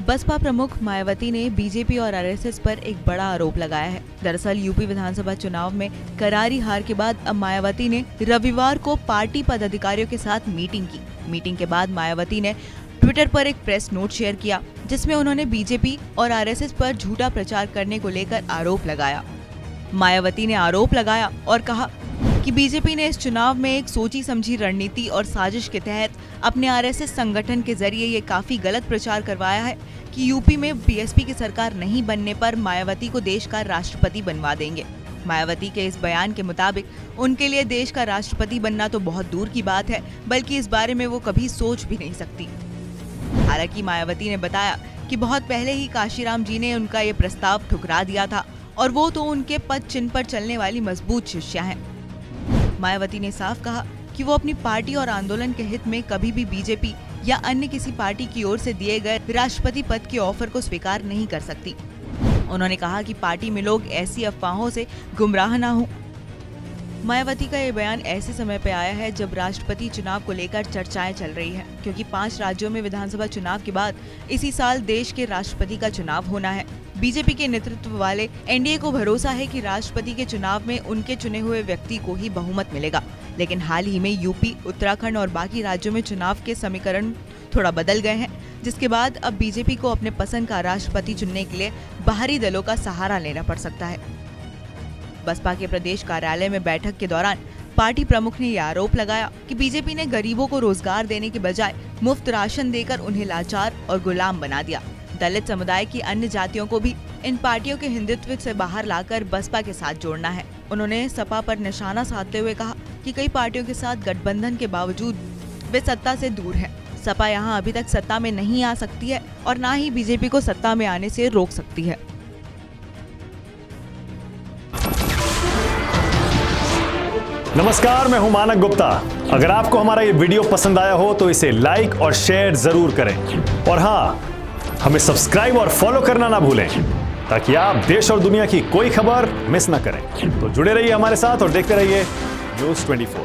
बसपा प्रमुख मायावती ने बीजेपी और आरएसएस पर एक बड़ा आरोप लगाया है। दरअसल यूपी विधानसभा चुनाव में करारी हार के बाद अब मायावती ने रविवार को पार्टी पदाधिकारियों के साथ मीटिंग की। मीटिंग के बाद मायावती ने ट्विटर पर एक प्रेस नोट शेयर किया, जिसमें उन्होंने बीजेपी और आरएसएस पर झूठा प्रचार करने को लेकर आरोप लगाया। मायावती ने आरोप लगाया और कहा कि बीजेपी ने इस चुनाव में एक सोची समझी रणनीति और साजिश के तहत अपने आरएसएस संगठन के जरिए ये काफी गलत प्रचार करवाया है कि यूपी में बीएसपी की सरकार नहीं बनने पर मायावती को देश का राष्ट्रपति बनवा देंगे। मायावती के इस बयान के मुताबिक उनके लिए देश का राष्ट्रपति बनना तो बहुत दूर की बात है, बल्कि इस बारे में वो कभी सोच भी नहीं सकती। हालांकि मायावती ने बताया कि बहुत पहले ही काशीराम जी ने उनका ये प्रस्ताव ठुकरा दिया था और वो तो उनके पद चिन्ह पर चलने वाली मजबूत शिष्या हैं। मायावती ने साफ कहा कि वो अपनी पार्टी और आंदोलन के हित में कभी भी बीजेपी या अन्य किसी पार्टी की ओर से दिए गए राष्ट्रपति पद के ऑफर को स्वीकार नहीं कर सकती। उन्होंने कहा कि पार्टी में लोग ऐसी अफवाहों से गुमराह ना हो। मायावती का ये बयान ऐसे समय पे आया है जब राष्ट्रपति चुनाव को लेकर चर्चाएं चल रही हैं, क्योंकि 5 राज्यों में विधानसभा चुनाव के बाद इसी साल देश के राष्ट्रपति का चुनाव होना है। बीजेपी के नेतृत्व वाले एनडीए को भरोसा है कि राष्ट्रपति के चुनाव में उनके चुने हुए व्यक्ति को ही बहुमत मिलेगा, लेकिन हाल ही में यूपी, उत्तराखंड और बाकी राज्यों में चुनाव के समीकरण थोड़ा बदल गए हैं, जिसके बाद अब बीजेपी को अपने पसंद का राष्ट्रपति चुनने के लिए बाहरी दलों का सहारा लेना पड़ सकता है। बसपा के प्रदेश कार्यालय में बैठक के दौरान पार्टी प्रमुख ने यह आरोप लगाया कि बीजेपी ने गरीबों को रोजगार देने के बजाय मुफ्त राशन देकर उन्हें लाचार और गुलाम बना दिया। दलित समुदाय की अन्य जातियों को भी इन पार्टियों के हिंदुत्व से बाहर लाकर बसपा के साथ जोड़ना है। उन्होंने सपा पर निशाना साधते हुए कहा कि कई पार्टियों के साथ गठबंधन के बावजूद वे सत्ता से दूर हैं। सपा यहां अभी तक सत्ता में नहीं आ सकती है और न ही बीजेपी को सत्ता में आने से रोक सकती है। नमस्कार, मैं हूं मानक गुप्ता। अगर आपको हमारा ये वीडियो पसंद आया हो तो इसे लाइक और शेयर जरूर करें और हाँ, हमें सब्सक्राइब और फॉलो करना ना भूलें ताकि आप देश और दुनिया की कोई खबर मिस ना करें। तो जुड़े रहिए हमारे साथ और देखते रहिए न्यूज़ 24।